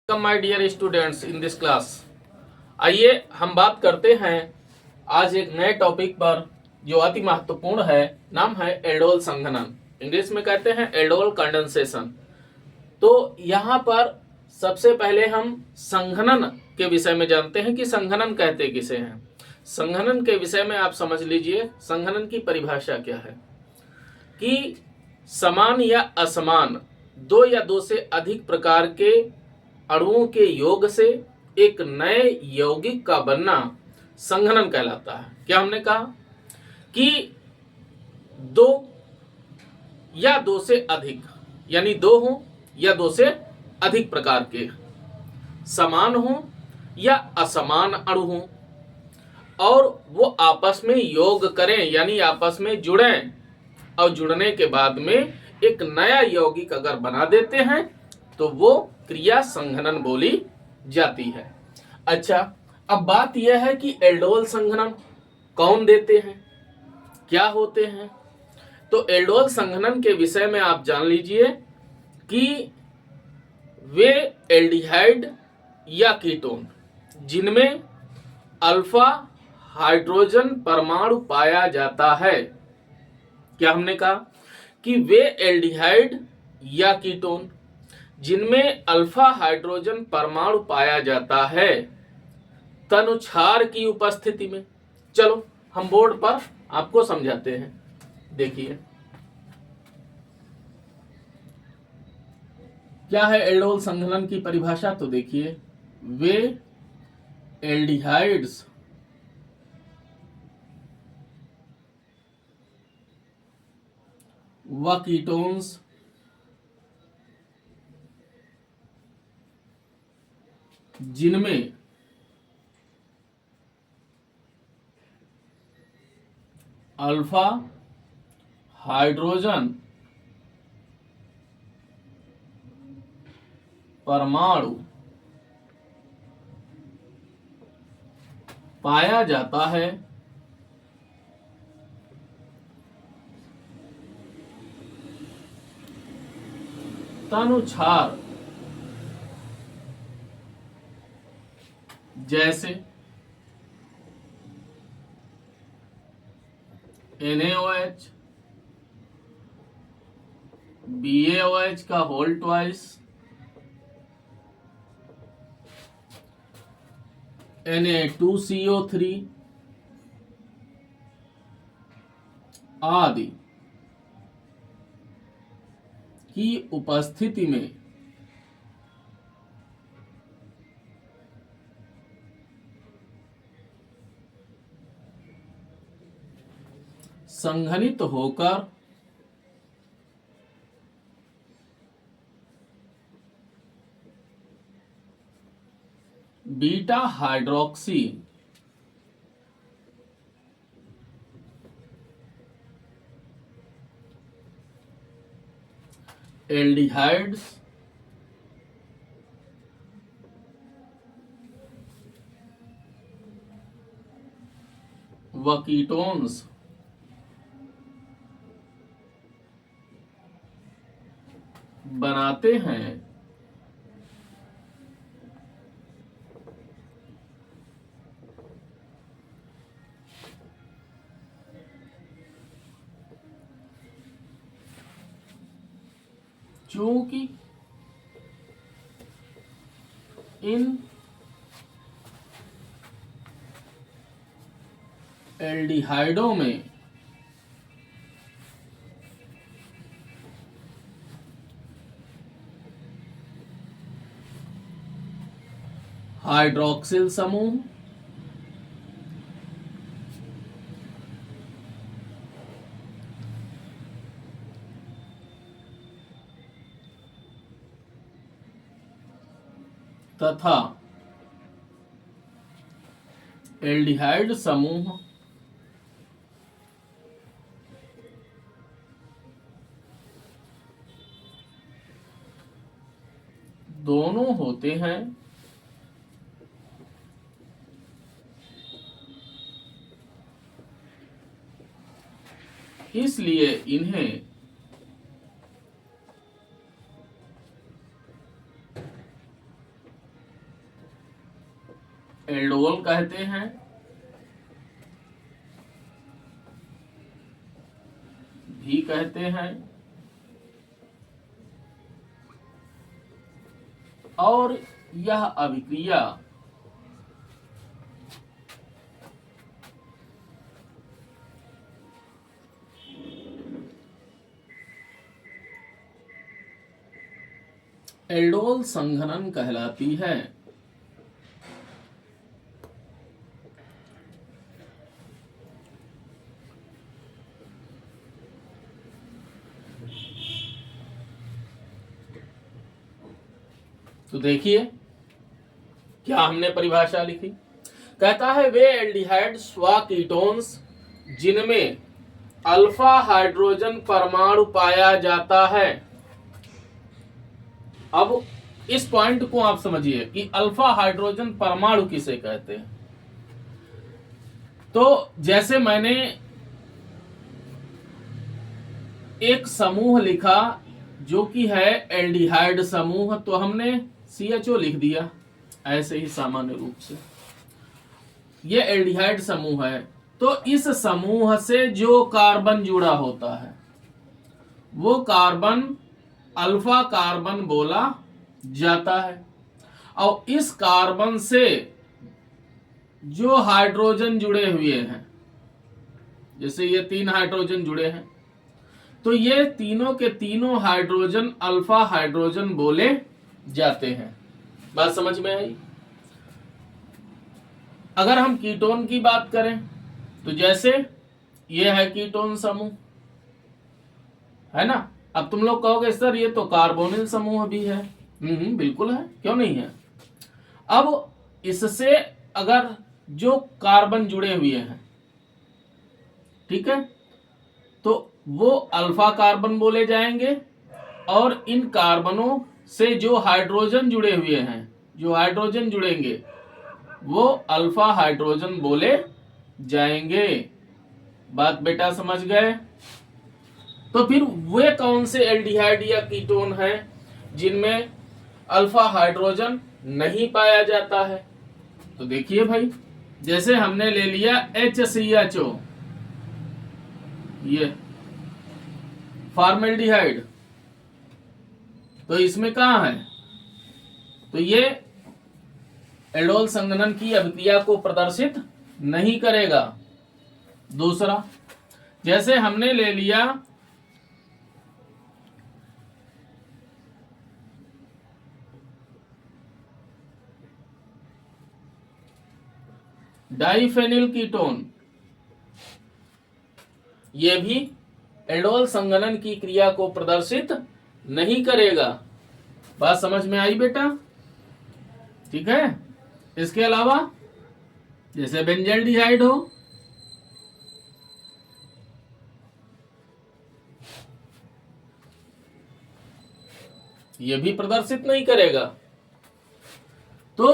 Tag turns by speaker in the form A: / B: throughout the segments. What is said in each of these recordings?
A: Welcome my dear students in this class. आइए हम बात करते हैं आज एक नए टॉपिक पर जो अति महत्वपूर्ण है। नाम है एल्डोल संघनन। इंग्लिश में कहते हैं एल्डोल कंडेंसेशन। तो यहाँ पर सबसे पहले हम संघनन के विषय में जानते हैं कि संघनन कहते किसे हैं। संघनन के विषय में आप समझ लीजिए संघनन की परिभाषा क्या है कि समान या असमान दो या दो से अधिक प्रकार के अणुओं के योग से एक नए यौगिक का बनना संघनन कहलाता है। क्या हमने कहा कि दो या दो से अधिक यानी दो हो या दो से अधिक प्रकार के समान हो या असमान अणु हो और वो आपस में योग करें यानी आपस में जुड़ें और जुड़ने के बाद में एक नया यौगिक अगर बना देते हैं तो वो क्रिया संघनन बोली जाती है। अच्छा, अब बात यह है कि एल्डोल संघनन कौन देते हैं, क्या होते हैं। तो एल्डोल संघनन के विषय में आप जान लीजिए कि वे एल्डिहाइड या कीटोन जिनमें अल्फा हाइड्रोजन परमाणु पाया जाता है। क्या हमने कहा कि वे एल्डिहाइड या कीटोन जिनमें अल्फा हाइड्रोजन परमाणु पाया जाता है तनुछार की उपस्थिति में। चलो हम बोर्ड पर आपको समझाते हैं। देखिए क्या है एल्डोल संघनन की परिभाषा। तो देखिए वे एल्डिहाइड्स व कीटोन्स जिनमें अल्फा हाइड्रोजन परमाणु पाया जाता है तनुछार जैसे NaOH BaOH का होल ट्वाइस Na2CO3 आदि की उपस्थिति में संघनित होकर बीटा हाइड्रोक्सी एल्डिहाइड्स व कीटोन्स बनाते हैं। चूंकि इन एल्डिहाइडों में हाइड्रोक्सिल समूह तथा एल्डिहाइड समूह दोनों होते हैं। इसलिए इन्हें एल्डोल कहते हैं, भी कहते हैं, और यह अभिक्रिया एल्डोल संघनन कहलाती है। तो देखिए क्या हमने परिभाषा लिखी। कहता है वे एल्डिहाइड्स व कीटोन्स जिनमें अल्फा हाइड्रोजन परमाणु पाया जाता है। अब इस पॉइंट को आप समझिए कि अल्फा हाइड्रोजन परमाणु किसे कहते हैं। तो जैसे मैंने एक समूह लिखा जो कि है एल्डिहाइड समूह, तो हमने CHO लिख दिया ऐसे ही सामान्य रूप से। ये एल्डिहाइड समूह है, तो इस समूह से जो कार्बन जुड़ा होता है वो कार्बन अल्फा कार्बन बोला जाता है। और इस कार्बन से जो हाइड्रोजन जुड़े हुए हैं, जैसे ये 3 हाइड्रोजन जुड़े हैं, तो ये तीनों के तीनों हाइड्रोजन अल्फा हाइड्रोजन बोले जाते हैं। बात समझ में आई। अगर हम कीटोन की बात करें तो जैसे ये है कीटोन समूह, है ना। अब तुम लोग कहोगे सर ये तो कार्बोनिल समूह भी है। बिल्कुल है, क्यों नहीं है। अब इससे अगर जो कार्बन जुड़े हुए हैं, ठीक है, तो वो अल्फा कार्बन बोले जाएंगे, और इन कार्बनों से जो हाइड्रोजन जुड़े हुए हैं, जो हाइड्रोजन जुड़ेंगे वो अल्फा हाइड्रोजन बोले जाएंगे। बात बेटा समझ गए। तो फिर वे कौन से एल्डिहाइड या कीटोन हैं जिनमें अल्फा हाइड्रोजन नहीं पाया जाता है। तो देखिए भाई, जैसे हमने ले लिया HCHO, ये फॉर्मेल्डिहाइड, तो इसमें कहाँ है, तो ये एल्डोल संघनन की अभिक्रिया को प्रदर्शित नहीं करेगा। दूसरा, जैसे हमने ले लिया डाइफेनिल कीटोन, ये भी एल्डोल संघनन की क्रिया को प्रदर्शित नहीं करेगा। बात समझ में आई बेटा, ठीक है। इसके अलावा जैसे बेंजल्डिहाइड हो, ये भी प्रदर्शित नहीं करेगा। तो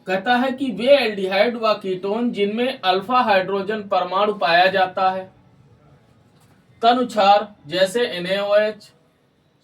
A: कहता है कि वे एल्डिहाइड व कीटोन जिनमें अल्फा हाइड्रोजन परमाणु पाया जाता है तदनुसार, जैसे NaOH,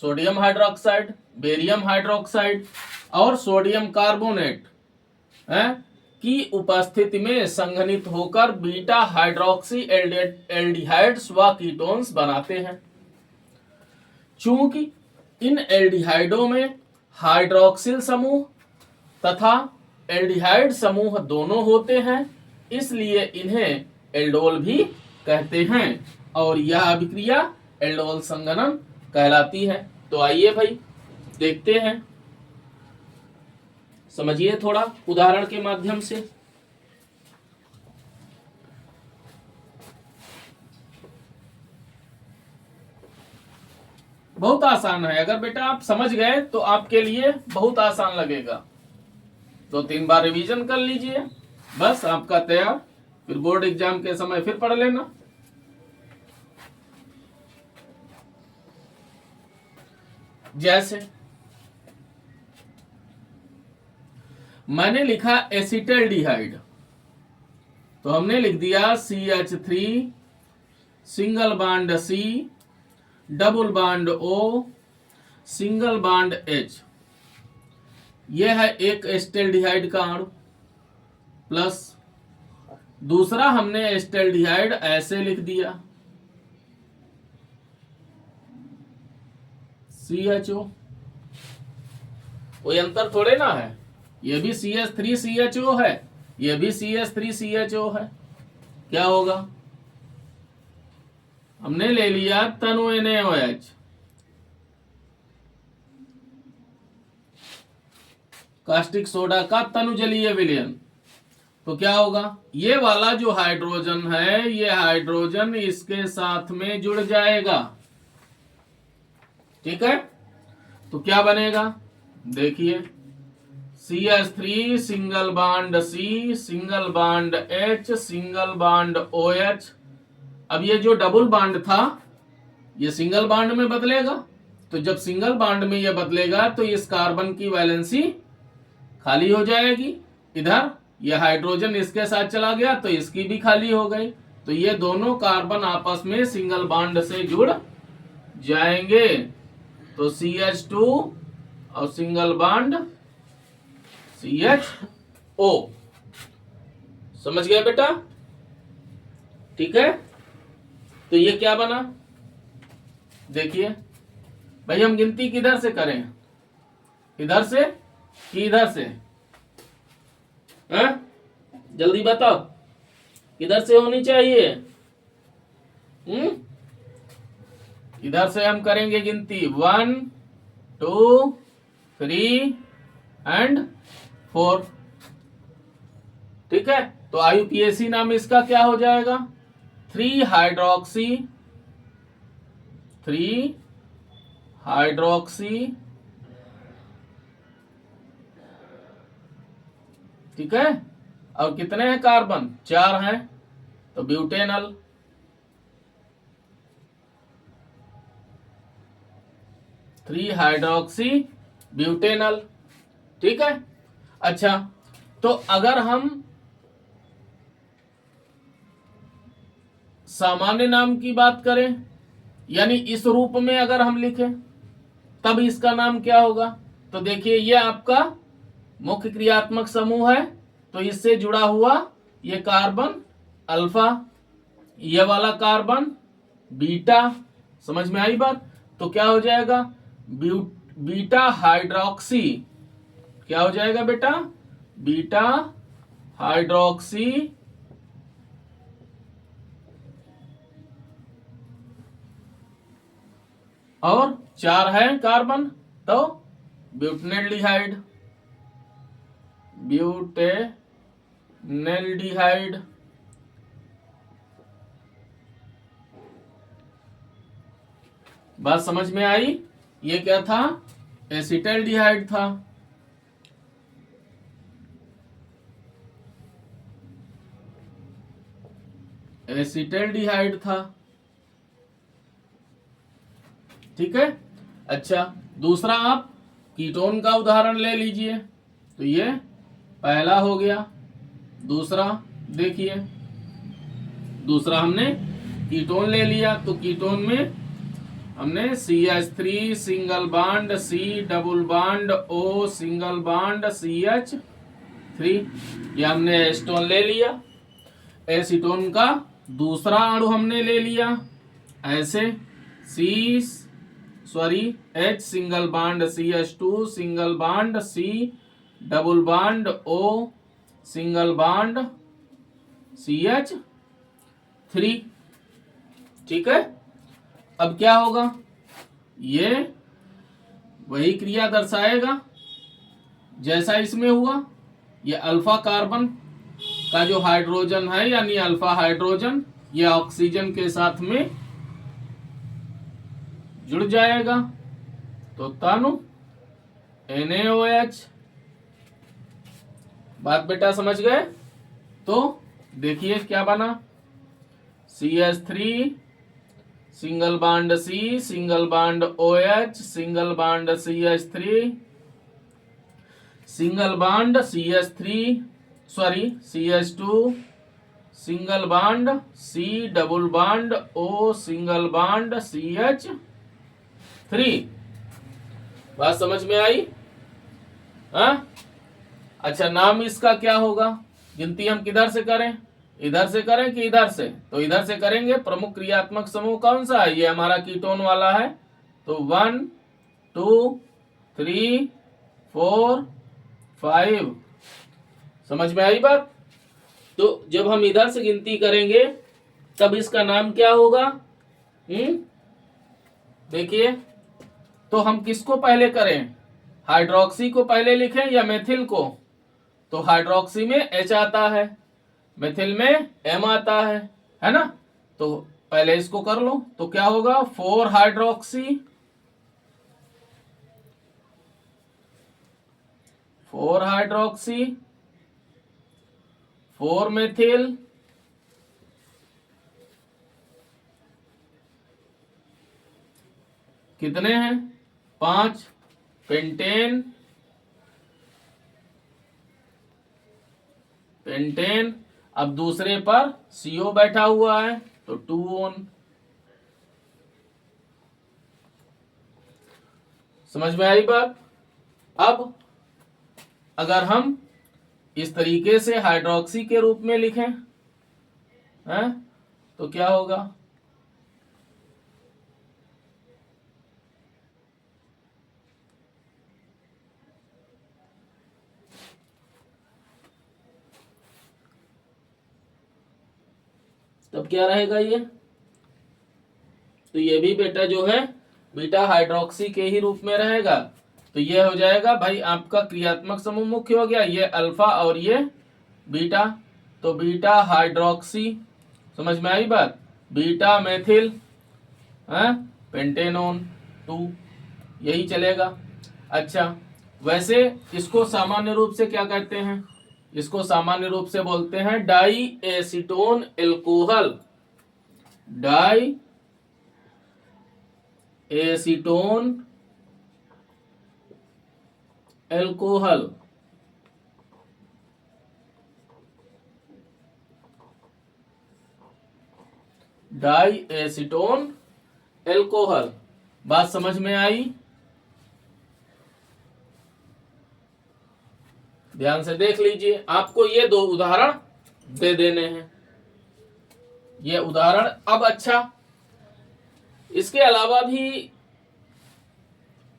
A: sodium hydroxide, barium hydroxide और सोडियम कार्बोनेट की उपस्थिति में संघनित होकर बीटा हाइड्रोक्सी एल्डिहाइड्स व कीटोन्स बनाते हैं। चूंकि इन एल्डिहाइडों में हाइड्रोक्सिल समूह तथा एल्डिहाइड समूह दोनों होते हैं, इसलिए इन्हें एल्डोल भी कहते हैं, और यह अभिक्रिया एल्डोल संघनन कहलाती है। तो आइए भाई देखते हैं, समझिए थोड़ा उदाहरण के माध्यम से। बहुत आसान है, अगर बेटा आप समझ गए तो आपके लिए बहुत आसान लगेगा। 2-3 बार रिवीजन कर लीजिए, बस आपका तैयार। फिर बोर्ड एग्जाम के समय फिर पढ़ लेना। जैसे मैंने लिखा एसिटल्डिहाइड, तो हमने लिख दिया CH3 single bond C double bond O single bond H। यह है एक एसिटल्डिहाइड का अणु, प्लस दूसरा हमने एस्टल्डिहाइड ऐसे लिख दिया CHO, कोई अंतर थोड़े ना है, ये भी CH3CHO है, ये भी CH3CHO है। क्या होगा, हमने ले लिया तनु NaOH, कास्टिक सोडा का तनु जलीय विलयन, तो क्या होगा, ये वाला जो हाइड्रोजन है ये हाइड्रोजन इसके साथ में जुड़ जाएगा। ठीक है, तो क्या बनेगा, देखिए CH3 single bond C single bond H single bond OH। अब ये जो डबल बॉन्ड था ये सिंगल बॉन्ड में बदलेगा, तो जब सिंगल बॉन्ड में ये बदलेगा तो इस कार्बन की वैलेंसी खाली हो जाएगी, इधर ये हाइड्रोजन इसके साथ चला गया तो इसकी भी खाली हो गई, तो ये दोनों कार्बन आपस में सिंगल बॉन्ड से जुड़ जाएंगे, तो CH2 और सिंगल बॉन्ड CHO। समझ गया बेटा, ठीक है। तो ये क्या बना, देखिए भाई हम गिनती किधर से करें, इधर से कि इधर से, हैं? जल्दी बताओ किधर से होनी चाहिए। इधर से हम करेंगे गिनती 1 2 3 एंड 4। ठीक है, तो IUPAC नाम इसका क्या हो जाएगा, 3 हाइड्रोक्सी, ठीक है, और कितने हैं कार्बन, 4 हैं, तो ब्यूटेनल। Three hydroxy butanal. ठीक है, अच्छा तो अगर हम सामान्य नाम की बात करें, यानी इस रूप में अगर हम लिखें तब इसका नाम क्या होगा, तो देखिए ये आपका मुख्य क्रियात्मक समूह है, तो इससे जुड़ा हुआ ये कार्बन अल्फा, ये वाला कार्बन बीटा। समझ में आई बात, तो क्या हो जाएगा, बीटा हाइड्रोक्सी, क्या हो जाएगा बेटा, बीटा हाइड्रोक्सी और 4 है कार्बन, तो ब्यूटेनल्डिहाइड, ब्यूटेनल्डिहाइड। बात समझ में आई, ये क्या था, एसिटल्डिहाइड था, एसिटल्डिहाइड था। ठीक है, अच्छा दूसरा आप कीटोन का उदाहरण ले लीजिए, तो ये पहला हो गया, दूसरा देखिए, दूसरा हमने कीटोन ले लिया, तो कीटोन में हमने CH3 single bond C double bond O single bond CH3, ये हमने एस्टोन ले लिया। एसीटोन का दूसरा अणु हमने ले लिया, ऐसे H single bond CH2 single bond C double bond O single bond CH3। ठीक है, अब क्या होगा, ये वही क्रिया दर्शाएगा जैसा इसमें हुआ, ये अल्फा कार्बन का जो हाइड्रोजन है यानी अल्फा हाइड्रोजन, ये ऑक्सीजन के साथ में जुड़ जाएगा, तो तनु NaOH। बात बेटा समझ गए, तो देखिए क्या बना, CH3 single bond C single bond OH single bond CH3 single bond CH2 single bond C double bond O single bond CH3। बात समझ में आई, हाँ? अच्छा नाम इसका क्या होगा, गिनती हम किधर से करें, इधर से करें कि इधर से? तो इधर से करेंगे। प्रमुख क्रियात्मक समूह कौन सा है? ये हमारा कीटोन वाला है। तो 1 2 3 4 5। समझ में आई बात? तो जब हम इधर से गिनती करेंगे तब इसका नाम क्या होगा? देखिए, तो हम किसको पहले करें? हाइड्रोक्सी को पहले लिखें या मेथिल को? तो हाइड्रोक्सी में H आता है, मेथिल में M आता है ना? तो पहले इसको कर लो। तो क्या होगा? 4 हाइड्रोक्सी, 4 हाइड्रोक्सी, 4 मेथिल, कितने हैं? 5 पेंटेन, पेंटेन। अब दूसरे पर CO बैठा हुआ है तो 2 ऑन। समझ में आई बात? अब अगर हम इस तरीके से हाइड्रोक्सी के रूप में लिखें हैं तो क्या होगा? तब क्या रहेगा ये? तो ये भी बेटा जो है बीटा हाइड्रोक्सी के ही रूप में रहेगा। तो ये हो जाएगा भाई आपका क्रियात्मक समूह मुख्य हो गया, ये अल्फा और ये बीटा। तो बीटा हाइड्रोक्सी, समझ में आई बात? बीटा मेथिल पेंटेनोन 2, यही चलेगा। अच्छा, वैसे इसको सामान्य रूप से क्या कहते हैं? इसको सामान्य रूप से बोलते हैं diacetone alcohol, diacetone alcohol. Diacetone alcohol. बात समझ में आई? ध्यान से देख लीजिए, आपको ये 2 उदाहरण दे देने हैं, ये उदाहरण। अब अच्छा, इसके अलावा भी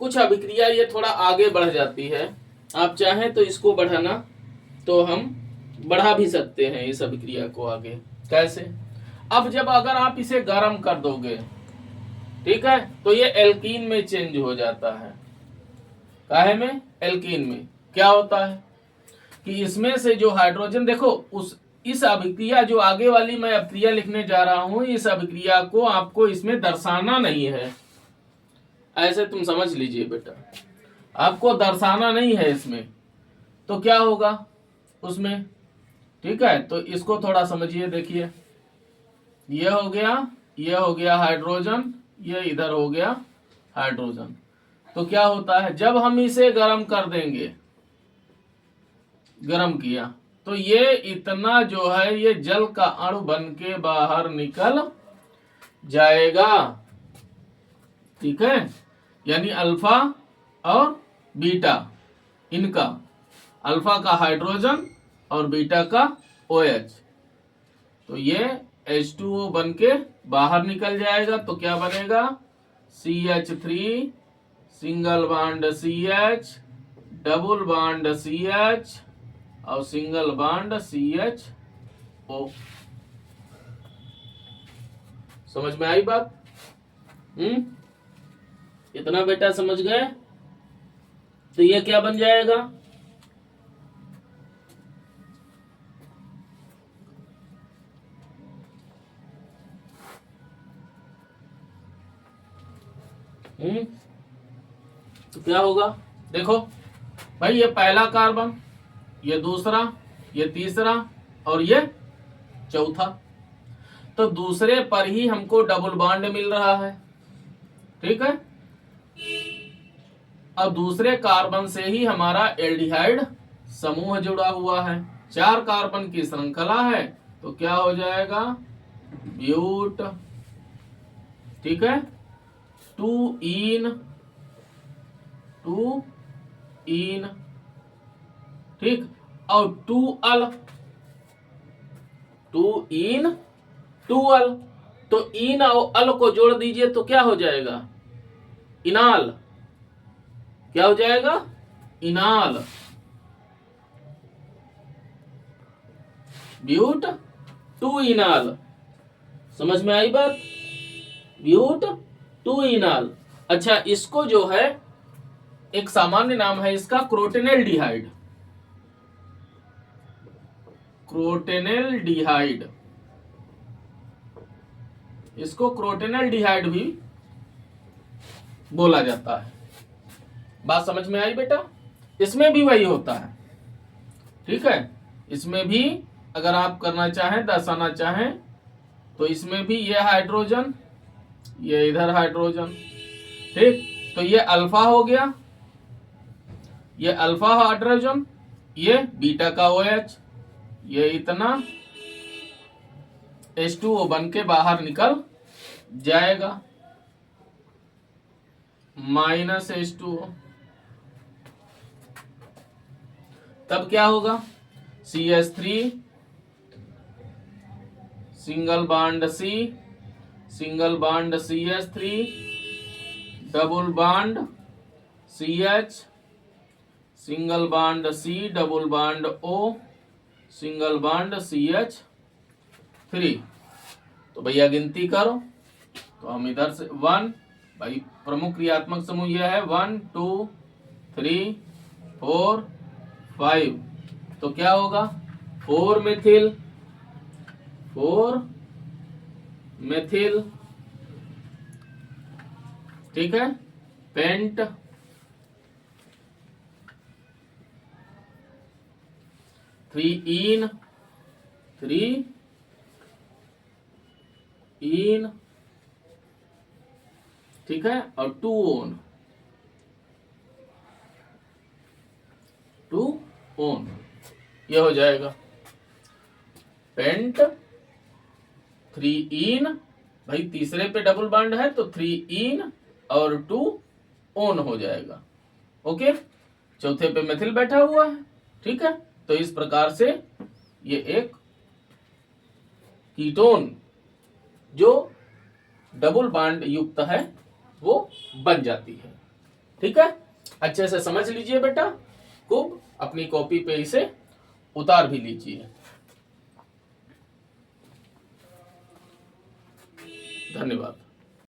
A: कुछ अभिक्रिया ये थोड़ा आगे बढ़ जाती है। आप चाहें तो इसको बढ़ाना तो हम बढ़ा भी सकते हैं इस अभिक्रिया को आगे। कैसे? अब जब अगर आप इसे गर्म कर दोगे, ठीक है, तो ये एल्कीन में चेंज हो जाता है। काहे में? एल्कीन में। क्या होता है कि इसमें से जो हाइड्रोजन, देखो इस अभिक्रिया जो आगे वाली मैं अभिक्रिया लिखने जा रहा हूं, इस अभिक्रिया को आपको इसमें दर्शाना नहीं है। ऐसे तुम समझ लीजिए बेटा, आपको दर्शाना नहीं है इसमें। तो क्या होगा उसमें? ठीक है, तो इसको थोड़ा समझिए। देखिए, ये हो गया हाइड्रोजन, ये इधर हो गया हाइड्रोजन। तो क्या होता है जब हम इसे गर्म कर देंगे, गर्म किया तो ये इतना जो है ये जल का अणु बन के बाहर निकल जाएगा। ठीक है, यानी अल्फा और बीटा, इनका अल्फा का हाइड्रोजन और बीटा का OH, तो ये H2O बन के बाहर निकल जाएगा। तो क्या बनेगा? CH3 single bond CH, double bond CH और सिंगल बॉन्ड CHO। समझ में आई बात? इतना बेटा समझ गए? तो ये क्या बन जाएगा? तो क्या होगा? देखो भाई, ये पहला कार्बन, ये दूसरा, ये तीसरा और ये चौथा। तो दूसरे पर ही हमको डबल बॉन्ड मिल रहा है। ठीक है, अब दूसरे कार्बन से ही हमारा एल्डिहाइड समूह जुड़ा हुआ है। 4 कार्बन की श्रृंखला है, तो क्या हो जाएगा? ब्यूट। ठीक है, 2 इन, ठीक, और 2 अल, 2 इन 2 अल। तो इन और अल को जोड़ दीजिए तो क्या हो जाएगा? इनाल। क्या हो जाएगा? इनाल। ब्यूट 2 इनाल। समझ में आई बात? ब्यूट 2 इनाल। अच्छा, इसको जो है एक सामान्य नाम है इसका क्रोटेनेल्डिहाइड। क्रोटेनेल्डिहाइड, इसको क्रोटेनेल्डिहाइड भी बोला जाता है। बात समझ में आई बेटा? इसमें भी वही होता है, ठीक है। इसमें भी अगर आप करना चाहें, दर्शाना चाहें, तो इसमें भी ये हाइड्रोजन, ये इधर हाइड्रोजन, ठीक। तो ये अल्फा हो गया, ये अल्फा हाइड्रोजन, ये बीटा का OH, ये इतना H2O बन के बाहर निकल जाएगा, माइनस H2O। तब क्या होगा? CH3 single bond C, single bond CH3, double bond CH, single bond C, double bond O, single bond CH3। तो भैया गिनती करो, तो हम इधर से 1, भाई प्रमुख क्रियात्मक समूह यह है 1 2 3 4 5। तो क्या होगा? 4 मेथिल, 4 मेथिल, ठीक है। पेंट, 3 इन, 3 इन, ठीक है, और 2 ओन, 2 ओन, ये हो जाएगा पेंट 3 इन। भाई तीसरे पे डबल बॉन्ड है तो 3 इन और 2 ओन हो जाएगा, ओके। चौथे पे मेथिल बैठा हुआ है, ठीक है। तो इस प्रकार से ये एक कीटोन जो डबल बॉन्ड युक्त है वो बन जाती है, ठीक है। अच्छे से समझ लीजिए बेटा, खूब अपनी कॉपी पे इसे उतार भी लीजिए। धन्यवाद।